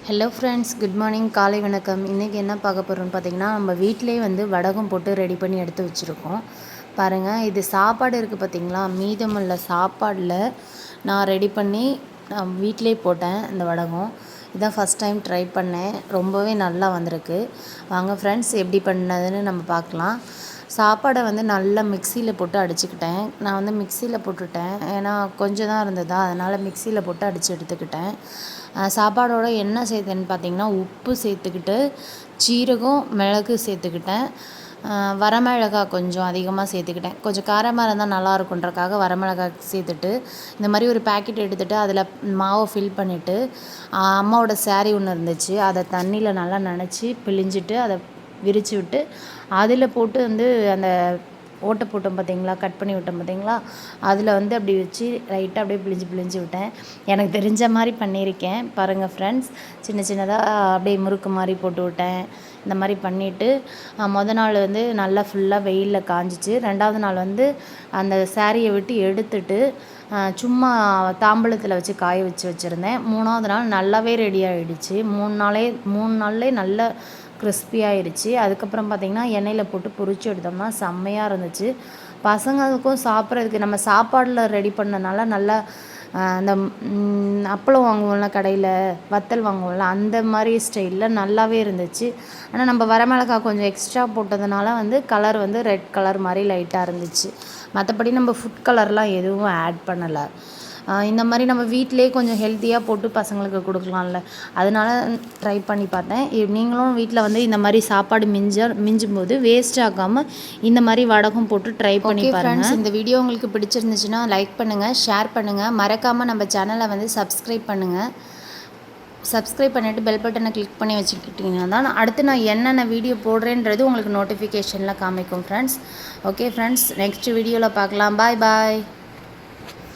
Hello friends, good morning, காலை வணக்கம். இன்றைக்கி என்ன பார்க்க போகிறோம்னு பார்த்தீங்கன்னா, நம்ம வீட்டிலே வந்து வடகம் போட்டு ரெடி பண்ணி எடுத்து வச்சுருக்கோம். பாருங்கள், இது சாப்பாடு இருக்குது பார்த்தீங்களா, மீதமுள்ள சாப்பாடில் நான் ரெடி பண்ணி வீட்டிலே போட்டேன் இந்த வடகம். இதான் ஃபஸ்ட் டைம் ட்ரை பண்ணேன், ரொம்பவே நல்லா வந்திருக்கு. வாங்க ஃப்ரெண்ட்ஸ், எப்படி பண்ணதுன்னு நம்ம பார்க்கலாம். சாப்பாடை வந்து நல்லா மிக்சியில் போட்டு அடிச்சுக்கிட்டேன். நான் வந்து மிக்சியில் போட்டுட்டேன், ஏன்னா கொஞ்சம் தான் இருந்ததா, அதனால் மிக்சியில் போட்டு அடித்து எடுத்துக்கிட்டேன். சாப்பாடோட என்ன சேர்த்தேன்னு பார்த்தீங்கன்னா, உப்பு சேர்த்துக்கிட்டு, சீரகம், மிளகு சேர்த்துக்கிட்டேன். வரமிளகாய் கொஞ்சம் அதிகமாக சேர்த்துக்கிட்டேன். கொஞ்சம் காரமாக இருந்தால் நல்லாயிருக்குன்றக்காக வரமிளகாய் சேர்த்துட்டு, இந்த மாதிரி ஒரு பேக்கெட் எடுத்துகிட்டு அதில் மாவை ஃபில் பண்ணிவிட்டு, அம்மாவோட சேரீ ஒன்று இருந்துச்சு, அதை தண்ணியில் நல்லா நனைச்சி பிழிஞ்சிட்டு அதை விரித்து விட்டு அதில் போட்டு வந்து அந்த ஓட்டை போட்டோம் பார்த்தீங்களா, கட் பண்ணி விட்டோம் பார்த்தீங்களா, அதில் வந்து அப்படி வச்சு லைட்டாக அப்படியே பிழிஞ்சு விட்டேன். எனக்கு தெரிஞ்ச மாதிரி பண்ணியிருக்கேன். பாருங்கள் ஃப்ரெண்ட்ஸ், சின்ன சின்னதாக அப்படியே முறுக்கு மாதிரி போட்டு விட்டேன். இந்த மாதிரி பண்ணிவிட்டு நாள் வந்து நல்லா ஃபுல்லாக வெயிலில் காஞ்சிச்சு. 2வது நாள் வந்து அந்த சாரியை விட்டு எடுத்துட்டு சும்மா தாம்பூலத்தில் வச்சு காய வச்சுருந்தேன். 3வது நாள் நல்லாவே ரெடி ஆகிடுச்சு. 3 நாள்லேயே நல்லா கிறிஸ்பியாகிடுச்சு. அதுக்கப்புறம் பார்த்திங்கன்னா, எண்ணெயில் போட்டு பொரிச்சு எடுத்தோம்னா செம்மையாக இருந்துச்சு. பசங்களுக்கும் சாப்பிட்றதுக்கு நம்ம சாப்பாடில் ரெடி பண்ணனால நல்லா அந்த அப்பளம் வாங்குவோம்ல கடையில், வத்தல் வாங்குவோம்ல, அந்த மாதிரி ஸ்டைலில் நல்லாவே இருந்துச்சு. ஆனால் நம்ம வரமிளகாய் கொஞ்சம் எக்ஸ்ட்ரா போட்டதுனால வந்து கலர் வந்து ரெட் கலர் மாதிரி லைட்டாக இருந்துச்சு. மற்றபடி நம்ம ஃபுட் கலர்லாம் எதுவும் ஆட் பண்ணலை. இந்த மாதிரி நம்ம வீட்டிலே கொஞ்சம் ஹெல்த்தியாக போட்டு பசங்களுக்கு கொடுக்கலாம்ல, அதனால ட்ரை பண்ணி பார்த்தேன். நீங்களும் வீட்டில் வந்து இந்த மாதிரி சாப்பாடு மிஞ்சும் போது வேஸ்ட் ஆகாமல் இந்த மாதிரி வடகம் போட்டு ட்ரை பண்ணி பாருங்கள். இந்த வீடியோ உங்களுக்கு பிடிச்சிருந்துச்சுன்னா லைக் பண்ணுங்கள், ஷேர் பண்ணுங்கள், மறக்காமல் நம்ம சேனலை வந்து சப்ஸ்கிரைப் பண்ணுங்கள். சப்ஸ்கிரைப் பண்ணிவிட்டு பெல் பட்டனை கிளிக் பண்ணி வச்சுக்கிட்டிங்கன்னா தான் அடுத்து நான் என்னென்ன வீடியோ போடுறேன்றது உங்களுக்கு நோட்டிஃபிகேஷனில் காமிக்கும் ஃப்ரெண்ட்ஸ். ஓகே ஃப்ரெண்ட்ஸ், நெக்ஸ்ட் வீடியோவில் பார்க்கலாம். பாய் பாய்.